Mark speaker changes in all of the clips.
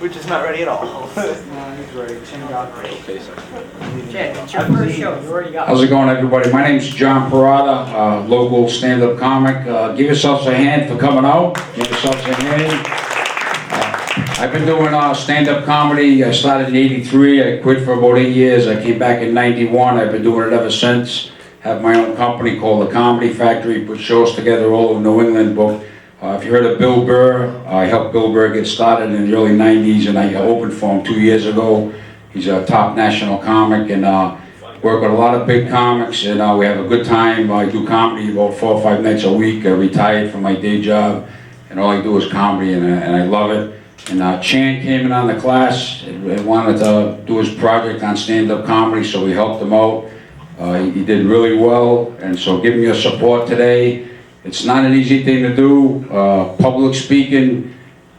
Speaker 1: which is not ready at all.
Speaker 2: He's ready. Chin got ready.
Speaker 1: Okay, sir.
Speaker 3: Jen, it's your first show. You already got it.
Speaker 4: How's it going, everybody? My name's John Perrotta, local stand-up comic. Give yourselves a hand for coming out. Give yourselves a hand. I've been doing stand-up comedy. I started in '83. I quit for about 8 years. I came back in '91. I've been doing it ever since. Have my own company called The Comedy Factory. Put shows together all over New England. But if you heard of Bill Burr, I helped Bill Burr get started in the early '90s, and I opened for him 2 years ago. He's a top national comic, and work with a lot of big comics, and we have a good time. I do comedy about 4 or 5 nights a week. I retired from my day job, and all I do is comedy, and I love it. And Chan came in on the class and wanted to do his project on stand-up comedy, so we helped him out. He did really well, and so give him your support today. It's not an easy thing to do. Public speaking,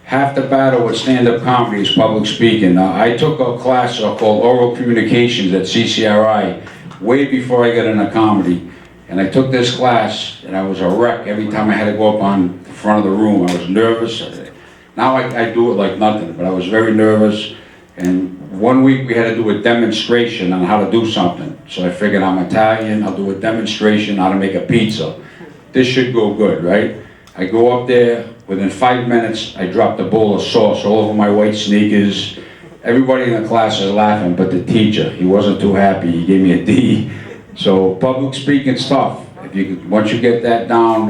Speaker 4: half the battle with stand-up comedy is public speaking. I took a class called Oral Communications at CCRI way before I got into comedy. And I took this class, and I was a wreck every time I had to go up on the front of the room. I was nervous. Now I do it like nothing, but I was very nervous. And one week we had to do a demonstration on how to do something. So I figured I'm Italian, I'll do a demonstration how to make a pizza. This should go good, right? I go up there, within 5 minutes, I dropped a bowl of sauce all over my white sneakers. Everybody in the class is laughing, but the teacher, he wasn't too happy. He gave me a D. So public speaking's tough. Once you get that down,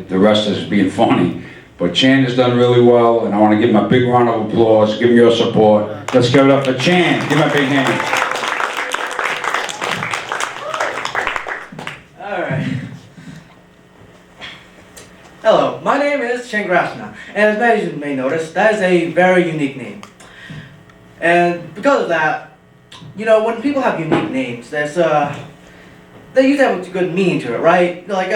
Speaker 4: the rest is being funny. But Chan has done really well, and I want to give him a big round of applause. Give him your support. Let's give it up for Chan. Give him a big hand.
Speaker 5: Hello, my name is Chankrasna, and as many of you may notice, that is a very unique name. And because of that, you know, when people have unique names, there's they usually have a good meaning to it, right? Like,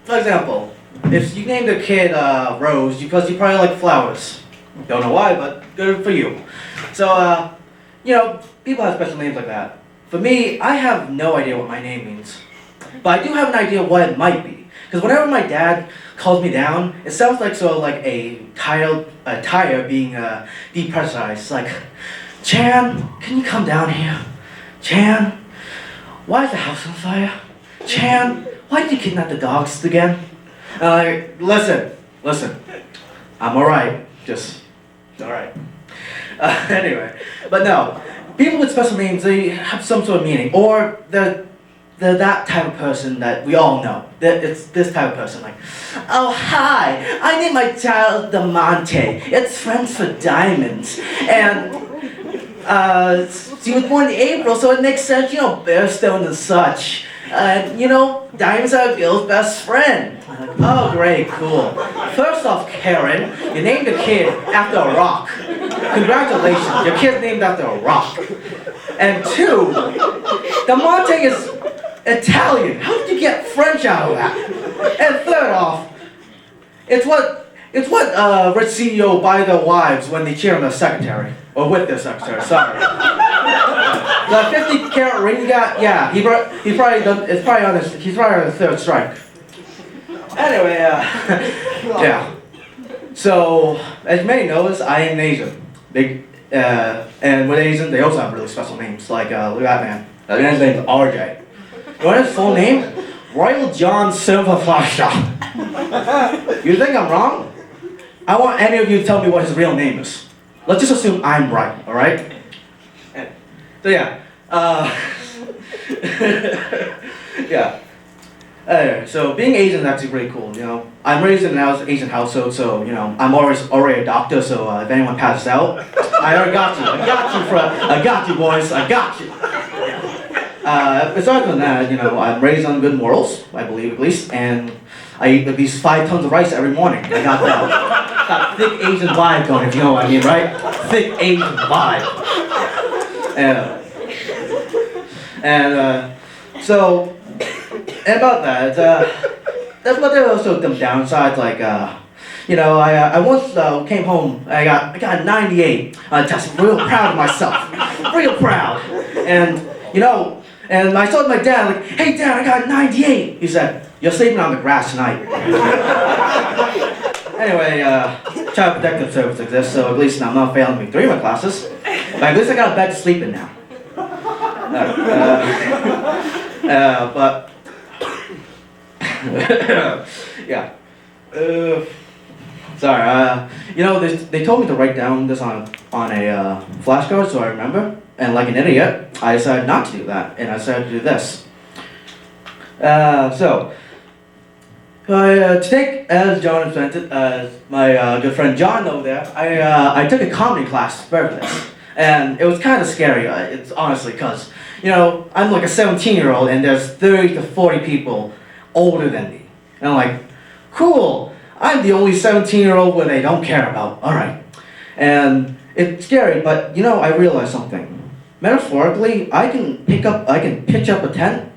Speaker 5: for example, if you named a kid Rose because you probably like flowers. Don't know why, but good for you. So, you know, people have special names like that. For me, I have no idea what my name means, but I do have an idea what it might be. Because whenever my dad calls me down, it sounds like sort of like a tire being depressurized. It's like, Chan, can you come down here? Chan, why is the house on fire? Chan, why did you kidnap the dogs again? Listen, I'm alright, just alright. Anyway, but no, people with special names, they have some sort of meaning, or they're that type of person that we all know. It's this type of person, like, oh hi, I named my child Demonte. It's Friends for Diamonds, and she was born in April, so it makes sense, you know, Bearstone and such. You know, diamonds are a girl's best friend. I'm like, oh great, cool. First off, Karen, you named a kid after a rock. Congratulations, your kid's named after a rock. And two, Demonte is Italian. How did you get French out of that? And third off, it's what rich CEO buy their wives when they cheat on their secretary. Or with their secretary, sorry. The 50-carat ring he got, yeah, he's probably on his third strike. Anyway, yeah. So, as you may notice, I am Asian. And with Asian, they also have really special names. Like, look at that man. That man's name is RJ. You want his full name? Royal John Silverflasher. You think I'm wrong? I want any of you to tell me what his real name is. Let's just assume I'm right, alright? So yeah, yeah. Anyway, so being Asian is actually pretty cool, you know. I'm raised in an Asian household, so, you know, I'm already a doctor, so if anyone passes out, I already got you. I got you, boys. I got you. Besides that, you know, I'm raised on good morals, I believe at least, and I eat at least 5 tons of rice every morning. I got that thick Asian vibe going, if you know what I mean, right? Thick Asian vibe. So, and about that, that's what there are also some downsides, like, you know, I once came home, I got 98 on a test, real proud of myself, real proud, and, you know, and I told my dad, like, hey dad, I got 98, he said, you're sleeping on the grass tonight. Anyway, Child Protective Service exists, so at least I'm not failing me 3 of my classes. But at least I got a bed to sleep in now. But yeah. Sorry. They told me to write down this on a flashcard so I remember. And like an idiot, I decided not to do that, and I decided to do this. To take, as John presented, as my good friend John over there, I took a comedy class for this. And it was kind of scary, it's honestly, because, I'm like a 17-year-old and there's 30 to 40 people older than me. And I'm like, cool, I'm the only 17-year-old where they don't care about, alright. And it's scary, but, I realized something. Metaphorically, I can pitch up a tent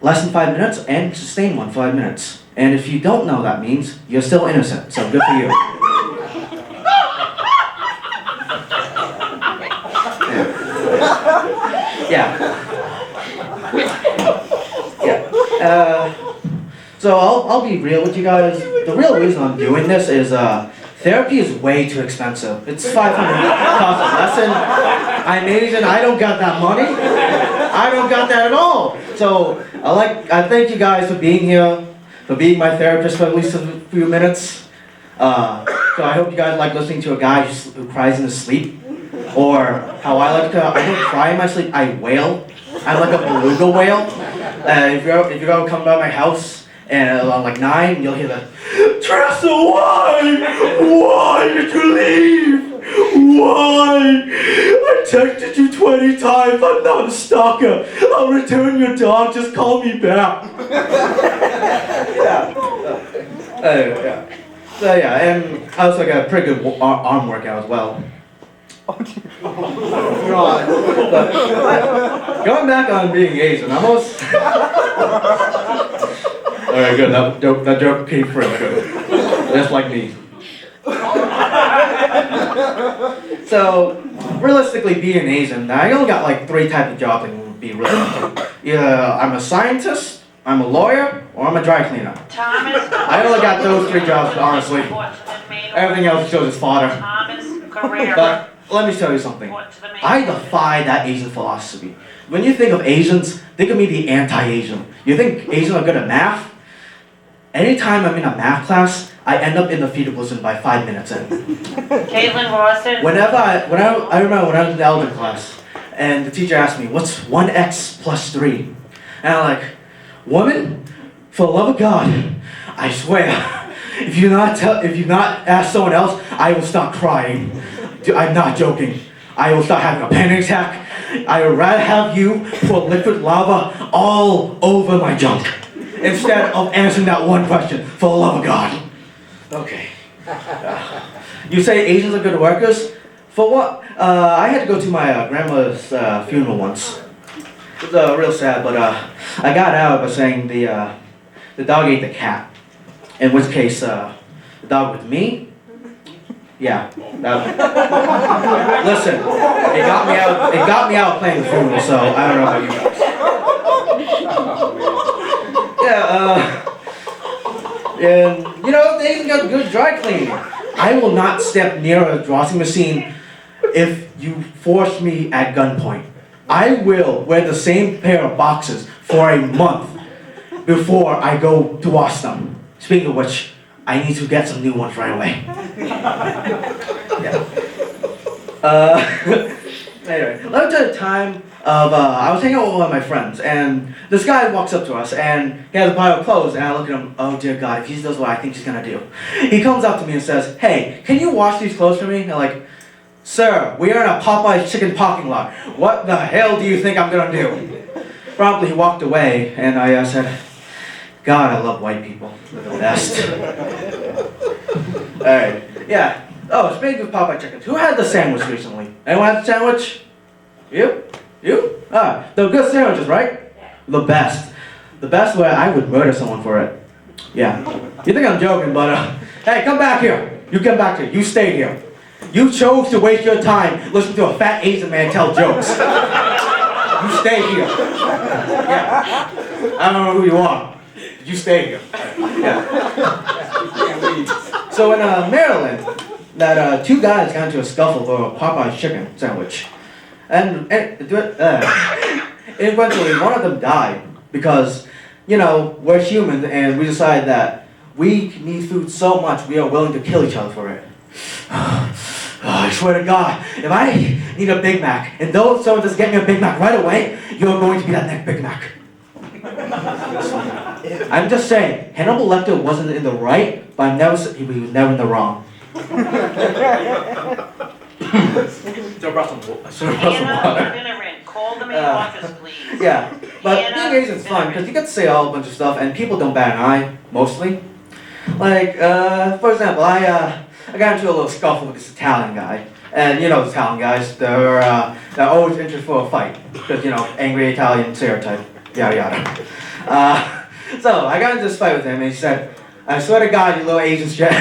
Speaker 5: less than 5 minutes and sustain one 5 minutes. And if you don't know what that means, you're still innocent, so good for you. Yeah. So I'll be real with you guys. The real reason I'm doing this is therapy is way too expensive. It's $500 cost a lesson. I'm Asian. I don't got that money. I don't got that at all. So I thank you guys for being here, for being my therapist for at least a few minutes. So I hope you guys like listening to a guy who cries in his sleep. Or how I don't cry in my sleep, I wail. I'm like a beluga whale. If you're ever come by my house and around like 9, you'll hear the, Tressa, why? Why did you leave? Why? I texted you 20 times, I'm not a stalker. I'll return your dog, just call me back. Yeah. So yeah, and I also got a pretty good arm workout as well. But going back on being Asian, almost. Alright, good. That joke came through. Good. Just like me. So, realistically, being Asian, I only got like 3 types of jobs I can be realistic. Either I'm a scientist, I'm a lawyer, or I'm a dry cleaner. I only got those 3 jobs, honestly. Everything else shows its fodder. But let me tell you something. I defy that Asian philosophy. When you think of Asians, think of me the anti-Asian. You think Asians are good at math? Anytime I'm in a math class, I end up in the fetal position by 5 minutes in.
Speaker 1: Caitlin Boston.
Speaker 5: I remember when I was in the algebra class, and the teacher asked me, "What's 1x plus 3?" And I'm like, "Woman, for the love of God, I swear, if you not ask someone else, I will stop crying. I'm not joking. I will start having a panic attack. I would rather have you pour liquid lava all over my junk instead of answering that one question, for the love of God." Okay. You say Asians are good workers? For what? I had to go to my grandma's funeral once. It was real sad, but I got out by saying the dog ate the cat. In which case, the dog with me? Yeah. Listen, it got me out playing the funeral, so I don't know about you guys. Yeah, and they even got good dry cleaning. I will not step near a washing machine if you force me at gunpoint. I will wear the same pair of boxers for a month before I go to wash them. Speaking of which, I need to get some new ones right away. Yeah. Anyway, let me tell you the time of, I was hanging out with one of my friends, and this guy walks up to us, and he has a pile of clothes, and I look at him, oh dear God, if he does what I think he's gonna do. He comes up to me and says, "Hey, can you wash these clothes for me?" And I'm like, "Sir, we are in a Popeye's chicken parking lot. What the hell do you think I'm gonna do?" Promptly he walked away, and I said, God, I love white people. They're the best. Alright, yeah. Oh, speaking of Popeye chickens, who had the sandwich recently? Anyone had the sandwich? You? You? Ah, they're good sandwiches, right? The best. The best where I would murder someone for it. Yeah. You think I'm joking, but hey, come back here. You come back here. You stay here. You chose to waste your time listening to a fat Asian man tell jokes. You stay here. Yeah. I don't know who you are. You stay here. Yeah. So in Maryland, that two guys got into a scuffle for a Popeye's chicken sandwich, and eventually one of them died because, we're human and we decide that we need food so much we are willing to kill each other for it. I swear to God, if I need a Big Mac and though someone doesn't get me a Big Mac right away, you're going to be that next Big Mac. I'm just saying, Hannibal Lecter wasn't in the right, but he was never in the wrong. So brought some
Speaker 1: Hannah,
Speaker 5: water.
Speaker 1: you're gonna rent. Call the main office, please.
Speaker 5: Yeah, but
Speaker 1: Hannah,
Speaker 5: being Asian's fun because you get to say a whole bunch of stuff and people don't bat an eye, mostly. Like, for example, I got into a little scuffle with this Italian guy. And you know the Italian guys, they're always interested for a fight. Because, angry Italian stereotype, yada yada. So I got into this fight with him and he said, I swear to God, you little Asian shit.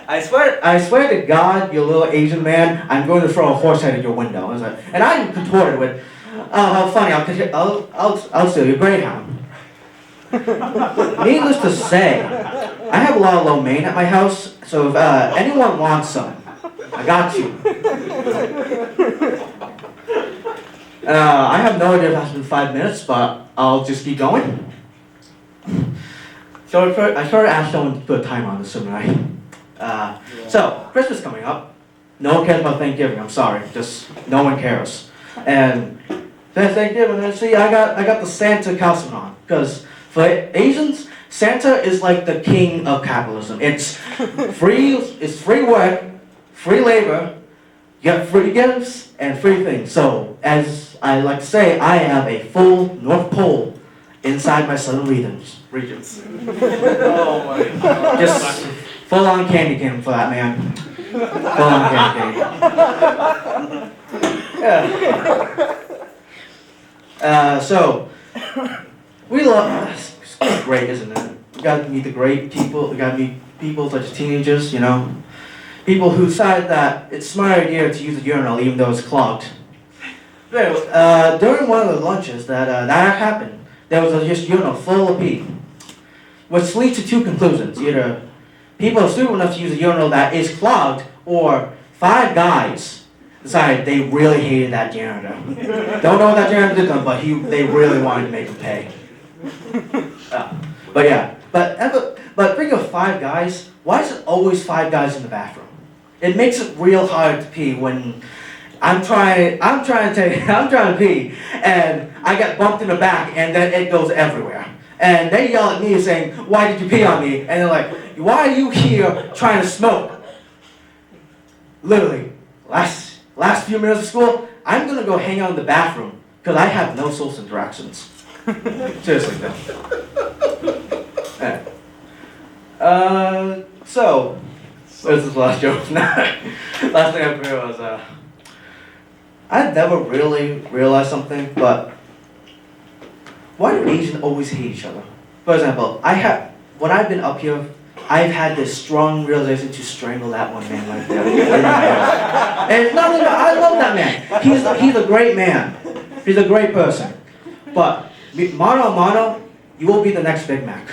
Speaker 5: I swear to God, you little Asian man, I'm going to throw a horse head at your window. I was like, and I contorted with, oh, how funny, I'll steal your Greyhound. Needless to say, I have a lot of lo mein at my house, so if anyone wants some, I got you. I have no idea if that's been 5 minutes, but I'll just keep going. So I started asking someone to put a timer on this, shouldn't I? So, Christmas coming up. No one cares about Thanksgiving, I'm sorry. Just, no one cares. And then Thanksgiving, see, I got the Santa costume on. Because for Asians, Santa is like the king of capitalism. It's free work, free labor, you get free gifts, and free things. So, as I like to say, I have a full North Pole inside my southern regions.
Speaker 2: Oh my God.
Speaker 5: Just full on candy cane for that man. Full on candy cane. Yeah. So we love. It's great, isn't it? We got to meet the great people. We got to meet people such as teenagers. People who decide that it's a smart idea to use a urinal even though it's clogged. During one of the lunches that happened, there was a urinal full of pee, which leads to two conclusions. Either people are stupid enough to use a urinal that is clogged, or 5 guys decided they really hated that janitor. Don't know what that janitor did to them, but they really wanted to make him pay. But yeah, but think of 5 guys. Why is it always 5 guys in the bathroom? It makes it real hard to pee when I'm trying to pee, and I get bumped in the back, and then it goes everywhere. And they yell at me saying, "Why did you pee on me?" And they're like, "Why are you here trying to smoke?" Literally, last few minutes of school, I'm gonna go hang out in the bathroom because I have no social interactions. Seriously, though. So, where's this last joke? Last thing I figured was, I've never really realized something, but why do Asians always hate each other? For example, when I've been up here, I've had this strong realization to strangle that one man right there. And it's not even, I love that man. He's a great man. He's a great person. But mano a mano, you will be the next Big Mac.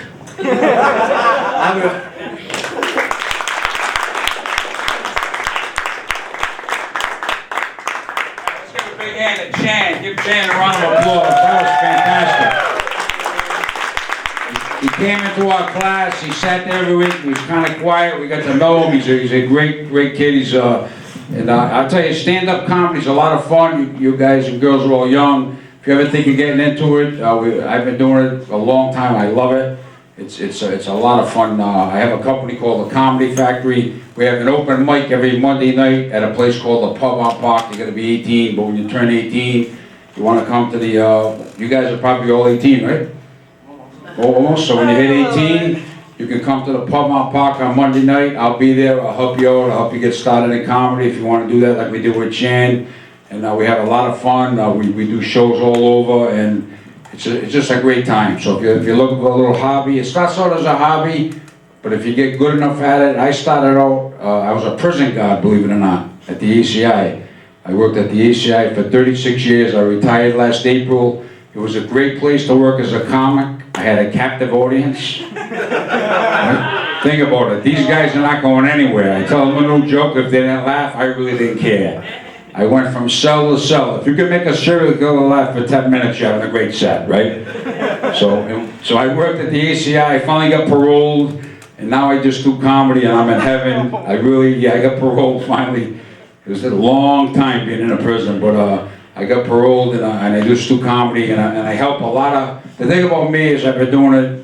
Speaker 4: Big hand to Chan. Give Chan a round of applause. That was fantastic. He came into our class. He sat there every week. He was kind of quiet. We got to know him. He's a great kid. And I'll tell you, stand-up comedy is a lot of fun. You guys and girls are all young. If you ever think of getting into it, I've been doing it a long time. I love it. It's a lot of fun. I have a company called the Comedy Factory. We have an open mic every Monday night at a place called the Pub on Park. You got to be 18, but when you turn 18, you want to come to the. You guys are probably all 18, right? Almost. So when you hit 18, you can come to the Pub on Park on Monday night. I'll be there. I'll help you out. I'll help you get started in comedy if you want to do that, like we did with Chan. And we have a lot of fun. We do shows all over, and it's just a great time. So if you're looking for a little hobby, it starts out as a hobby, but if you get good enough at it, I started out, I was a prison guard, believe it or not, at the ACI. I worked at the ACI for 36 years. I retired last April. It was a great place to work as a comic. I had a captive audience. Right? Think about it. These guys are not going anywhere. I tell them a new joke. If they didn't laugh, I really didn't care. I went from cell to cell. If you can make a serial killer laugh for 10 minutes, you're having a great set, right? So I worked at the ACI. I finally got paroled, and now I just do comedy, and I'm in heaven. I got paroled finally. It was a long time being in a prison, but I got paroled, and I just do comedy, and I help a lot of. The thing about me is I've been doing it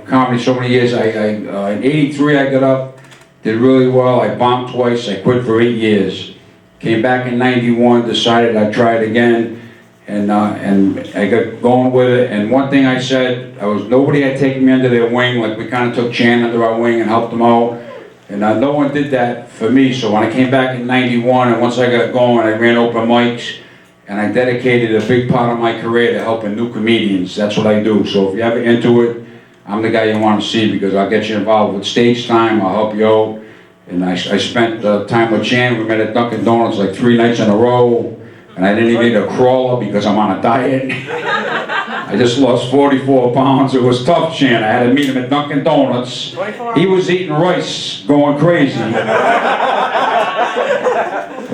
Speaker 4: comedy so many years. In '83 I got up, did really well. I bombed twice. I quit for 8 years. Came back in '91, decided I'd try it again, and I got going with it. And one thing I said, nobody had taken me under their wing. Like we kind of took Chan under our wing and helped him out. And no one did that for me. So when I came back in '91, and once I got going, I ran open mics. And I dedicated a big part of my career to helping new comedians. That's what I do. So if you're ever into it, I'm the guy you want to see because I'll get you involved with stage time, I'll help you out. And I spent time with Chan. We met at Dunkin' Donuts like 3 nights in a row. And I didn't even eat a crawler because I'm on a diet. I just lost 44 pounds. It was tough, Chan. I had to meet him at Dunkin' Donuts. He was eating rice, going crazy.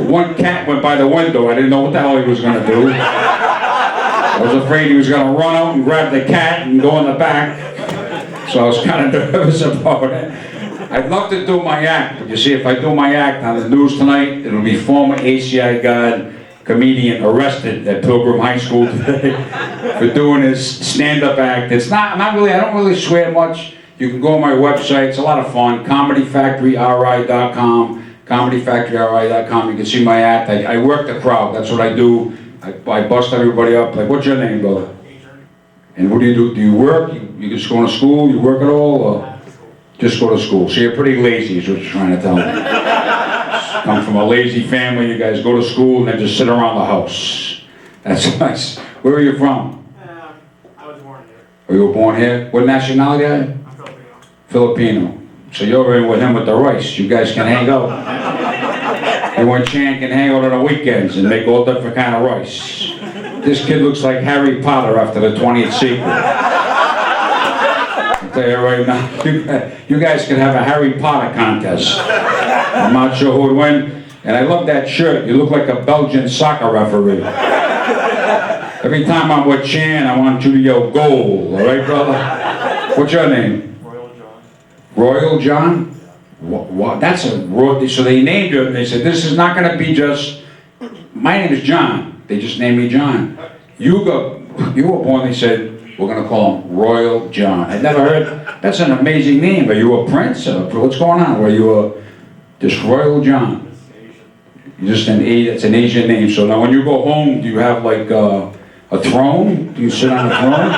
Speaker 4: One cat went by the window. I didn't know what the hell he was going to do. I was afraid he was going to run out and grab the cat and go in the back. So I was kind of nervous about it. I'd love to do my act, but you see, if I do my act on the news tonight, it'll be former ACI guard, comedian arrested at Pilgrim High School today for doing his stand-up act. I don't really swear much. You can go on my website. It's a lot of fun. ComedyFactoryRI.com. ComedyFactoryRI.com. You can see my act. I work the crowd. That's what I do. I bust everybody up. Like, what's your name, brother? And what do you do? Do you work? You just go to school? You work at all? Or just go to school? So you're pretty lazy is what you're trying to tell me. Come from a lazy family. You guys go to school and then just sit around the house. That's nice. Where are you from?
Speaker 6: I was born here.
Speaker 4: Oh, you were born here? What nationality are you?
Speaker 6: I'm Filipino.
Speaker 4: Filipino. So you're in with him with the rice. You guys can hang out. You and Chan can hang out on the weekends and make all different kind of rice. This kid looks like Harry Potter after the 20th sequel. I'll tell you right now, you guys could have a Harry Potter contest. I'm not sure who would win. And I love that shirt. You look like a Belgian soccer referee. Every time I'm with Chan, I want you to yell goal. All right, brother? What's your name? Royal John? What? That's a royalty. So they named you and they said, this is not going to be just, my name is John. They just named me John. You were born, they said, we're going to call him Royal John. I'd never heard, that's an amazing name. Are you a prince? What's going on? Were you just Royal John? You're just it's an Asian name. So now when you go home, do you have like a throne? Do you sit on a throne?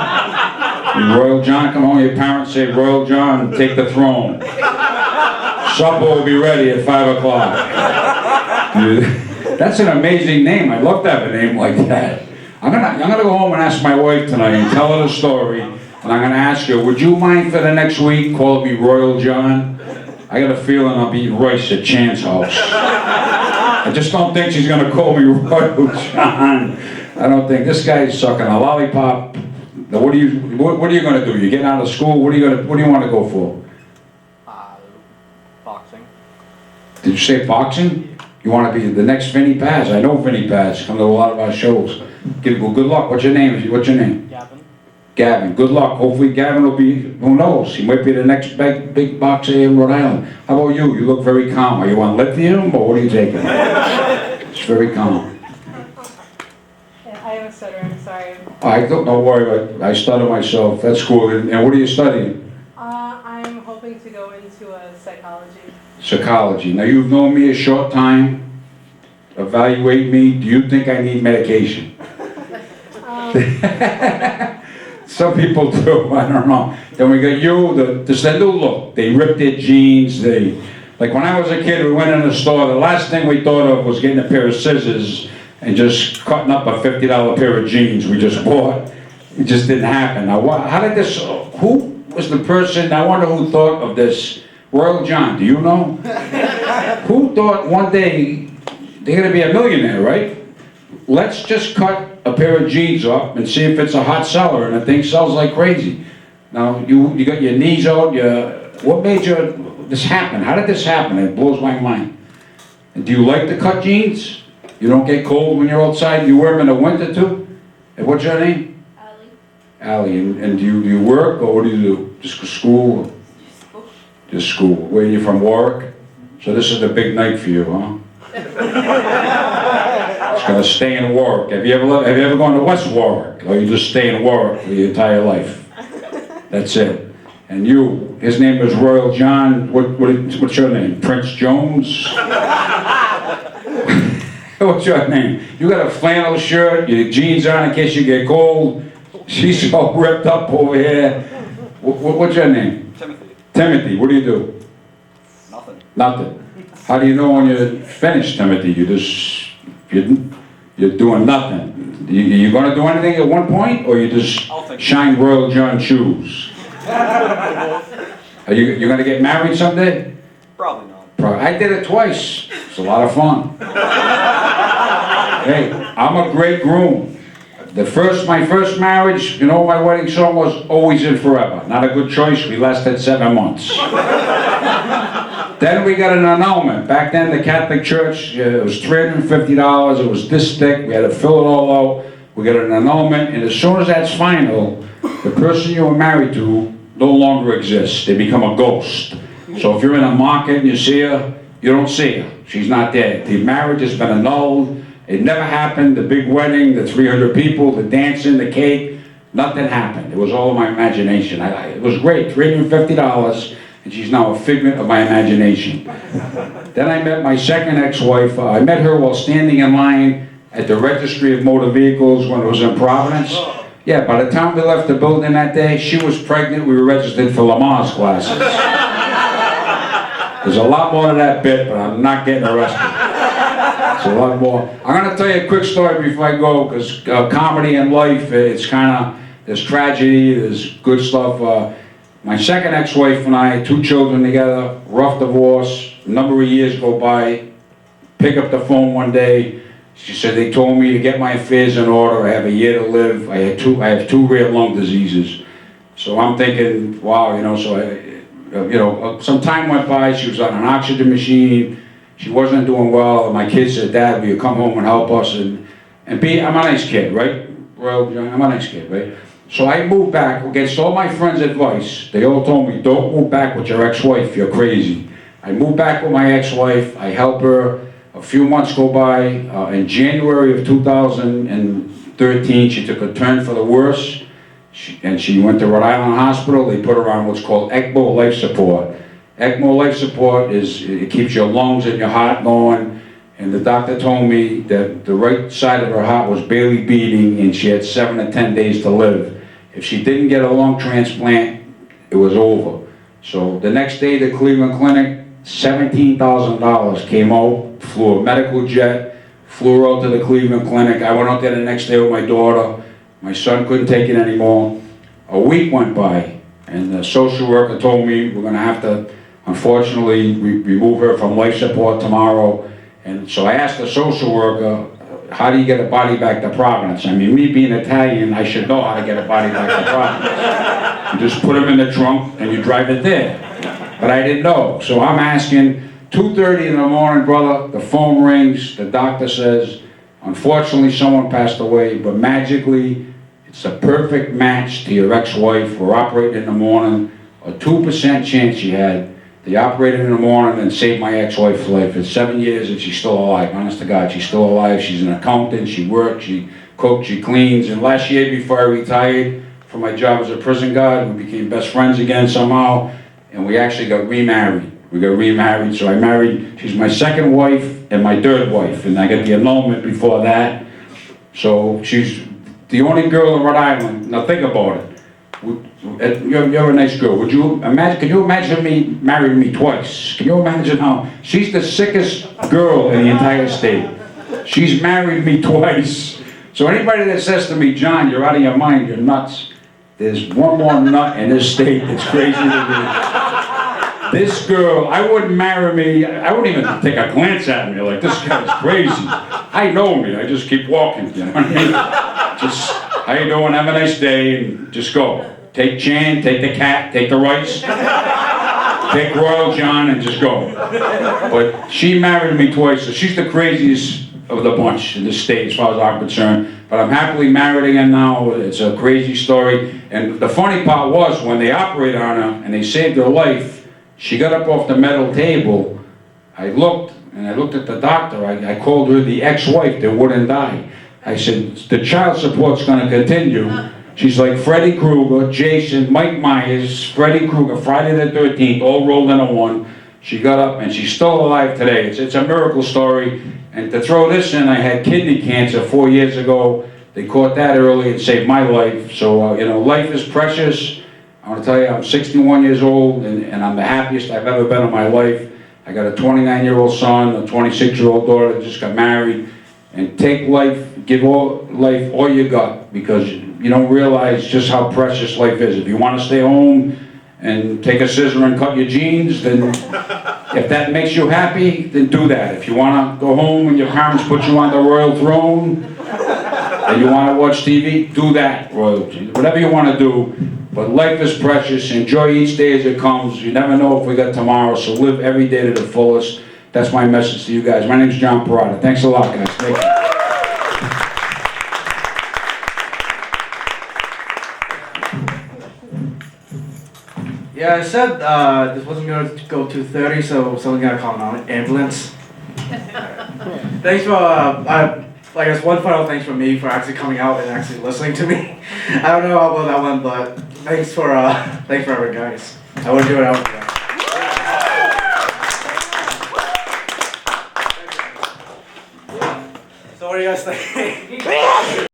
Speaker 4: Royal John, come home, your parents say, Royal John, take the throne. Supper will be ready at 5 o'clock. That's an amazing name. I'd love to have a name like that. I'm gonna go home and ask my wife tonight and tell her the story. And I'm gonna ask her, would you mind for the next week calling me Royal John? I got a feeling I'll be eating rice at Chan's house. I just don't think she's gonna call me Royal John. I don't think this guy's sucking a lollipop. Now, what are you going to do? You get out of school. What do you want to go for?
Speaker 6: Boxing.
Speaker 4: Did you say boxing? You want to be the next Vinny Paz? I know Vinny Paz. Come to a lot of our shows. Good luck. What's your name?
Speaker 6: Gavin.
Speaker 4: Gavin. Good luck. Hopefully Gavin will be. Who knows? He might be the next big boxer in Rhode Island. How about you? You look very calm. Are you on lithium or what are you taking? It's very calm.
Speaker 7: I have a stutter, I'm sorry.
Speaker 4: Don't worry about it. I stutter myself. That's cool. And what are you studying?
Speaker 7: I'm hoping to go into psychology.
Speaker 4: Psychology. Now you've known me a short time. Evaluate me. Do you think I need medication? Some people do. I don't know. Then we got you. The new look. They ripped their jeans. Like when I was a kid, we went in the store. The last thing we thought of was getting a pair of scissors and just cutting up a $50 pair of jeans we just bought. It just didn't happen. Now, how did this, who was the person, I wonder who thought of this? Royal John, do you know? Who thought one day they're gonna be a millionaire, right? Let's just cut a pair of jeans up and see if it's a hot seller, and the thing sells like crazy. Now, you got your knees out, what made you this happen? How did this happen? It blows my mind. And do you like to cut jeans? You don't get cold when you're outside? You wear them in the winter too? And what's your name? Allie. And do you work, or what do you do? Just school? Just school. Where are you from, Warwick? So this is the big night for you, huh? It's gonna stay in Warwick. Have you ever gone to West Warwick? Or you just stay in Warwick for your entire life? That's it. And you, his name is Royal John. What's your name? Prince Jones? What's your name? You got a flannel shirt, your jeans on in case you get cold. She's all ripped up over here. What's your name?
Speaker 2: Timothy.
Speaker 4: Timothy, what do you do?
Speaker 2: Nothing.
Speaker 4: Nothing. How do you know when you're finished, Timothy? You're doing nothing. You gonna do anything at one point, or you just shine Royal John shoes? Are you gonna get married someday?
Speaker 2: Probably not.
Speaker 4: I did it twice. It's a lot of fun. Hey, I'm a great groom. My first marriage, you know what my wedding song was? Always and Forever. Not a good choice, we lasted 7 months. Then we got an annulment. Back then, the Catholic Church, it was $350, it was this thick, we had to fill it all out. We got an annulment, and as soon as that's final, the person you were married to no longer exists. They become a ghost. So if you're in a market and you see her, you don't see her. She's not there. The marriage has been annulled. It never happened. The big wedding, the 300 people, the dancing, the cake, nothing happened. It was all in my imagination. It was great, $350, and she's now a figment of my imagination. Then I met my second ex-wife. I met her while standing in line at the Registry of Motor Vehicles when it was in Providence. Yeah, by the time we left the building that day, she was pregnant. We were registered for Lamar's classes. There's a lot more to that bit, but I'm not getting arrested. It's a lot more. I'm going to tell you a quick story before I go, because comedy and life, it's kind of, there's tragedy, there's good stuff. My second ex-wife and I, 2 children together, rough divorce, a number of years go by, pick up the phone one day, she said, they told me to get my affairs in order, I have a year to live, I have 2 rare lung diseases. So I'm thinking, wow, some time went by, she was on an oxygen machine, she wasn't doing well, and my kids said, Dad, will you come home and help us? And B, I'm a nice kid, right? Well, I'm a nice kid, right? So I moved back against all my friends' advice. They all told me, don't move back with your ex-wife, you're crazy. I moved back with my ex-wife, I help her, a few months go by. In January of 2013, she took a turn for the worse. She went to Rhode Island Hospital. They put her on what's called ECMO life support. ECMO life support it keeps your lungs and your heart going. And the doctor told me that the right side of her heart was barely beating, and she had 7 to 10 days to live. If she didn't get a lung transplant, it was over. So the next day, the Cleveland Clinic, $17,000 came out, flew a medical jet, flew her out to the Cleveland Clinic. I went out there the next day with my daughter. My son couldn't take it anymore. A week went by, and the social worker told me we're going to have to, unfortunately, remove her from life support tomorrow. And so I asked the social worker, how do you get a body back to Providence? I mean, me being Italian, I should know how to get a body back to Providence. You just put them in the trunk and you drive it there. But I didn't know. So I'm asking, 2:30 in the morning, brother, the phone rings, the doctor says, unfortunately someone passed away, but magically, it's a perfect match to your ex-wife. We're operating in the morning, a 2% chance she had. They operated in the morning and saved my ex-wife's life. It's 7 years and she's still alive. Honest to God, she's still alive. She's an accountant, she works, she cooks, she cleans. And last year before I retired from my job as a prison guard, we became best friends again somehow. And we actually got remarried. So I married, she's my second wife and my third wife. And I got the annulment before that. So she's the only girl in Rhode Island. Now think about it. You're a nice girl. Can you imagine me marrying me twice? Can you imagine how, she's the sickest girl in the entire state. She's married me twice. So anybody that says to me, John, you're out of your mind, you're nuts. There's one more nut in this state that's crazy to me. This girl, I wouldn't marry me, I wouldn't even take a glance at me, like, this guy's crazy. I know me, I just keep walking, you know what I mean? Just, how you doing, have a nice day, and just go. Take Chan, take the cat, take the rice. take Royal John and just go. But she married me twice, so she's the craziest of the bunch in the state as far as I'm concerned. But I'm happily married again now. It's a crazy story. And the funny part was when they operated on her and they saved her life, she got up off the metal table. I looked at the doctor. I called her the ex-wife that wouldn't die. I said, the child support's gonna continue. She's like Freddy Krueger, Jason, Mike Myers, Freddy Krueger, Friday the 13th, all rolled into one. She got up and she's still alive today. It's a miracle story. And to throw this in, I had kidney cancer 4 years ago. They caught that early and saved my life. So, you know, life is precious. I want to tell you, I'm 61 years old and I'm the happiest I've ever been in my life. I got a 29-year-old son, a 26-year-old daughter that just got married. And take life, give life all you got, because you don't realize just how precious life is. If you want to stay home and take a scissor and cut your jeans, then if that makes you happy, then do that. If you want to go home and your parents put you on the royal throne and you want to watch TV, do that, royalty. Whatever you want to do, but life is precious. Enjoy each day as it comes. You never know if we got tomorrow, so live every day to the fullest. That's my message to you guys. My name's John Perrotta. Thanks a lot, guys. Thank you.
Speaker 5: Yeah, I said this wasn't going to go 2:30, so someone's going to call an ambulance. Thanks for, I guess one final thanks for me for actually coming out and actually listening to me. I don't know how well that went, but thanks for everything, guys. I wouldn't do it without you. So what do you guys think?